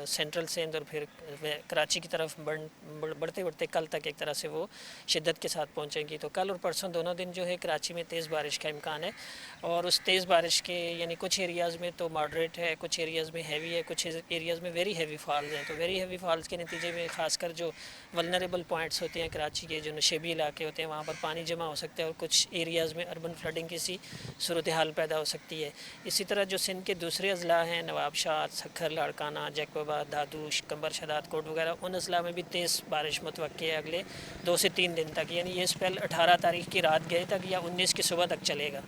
Central Sindh और फिर कराची की तरफ बढ़ते बढ़ते कल तक एक तरह से वो शिद्दत के साथ पहुँचेंगी। तो कल और परसों दोनों दिन जो है कराची में तेज़ बारिश का इम्कान है, और उस तेज़ बारिश के यानी कुछ एरियाज़ में तो मॉडरेट है, कुछ एरियाज़ में हैवी है, कुछ एरियाज़ में वेरी हैवी फॉल्स हैं। तो वेरी हैवी फॉल्स के नतीजे में ख़ासकर जो वल्नरेबल पॉइंट्स होते हैं कराची के, जो नशेबी इलाके होते हैं, वहाँ पर पानी जमा हो सकता है और कुछ एरियाज़ में अर्बन फ्लडिंग की सी सूरत हाल पैदा हो सकती है। इसी तरह जो सिंध के दूसरे अज़ला हैं, नवाबशाह, सखर, लाड़काना, जैकोबाद, दादूश, कंबर, शदाद कोट वगैरह, उन अज़ला में भी तेज़ बारिश मुतवक्की है अगले 2 से 3 दिन तक। यानी ये स्पेल 18 तारीख की रात गए तक या 19 की सुबह तक चलेगा।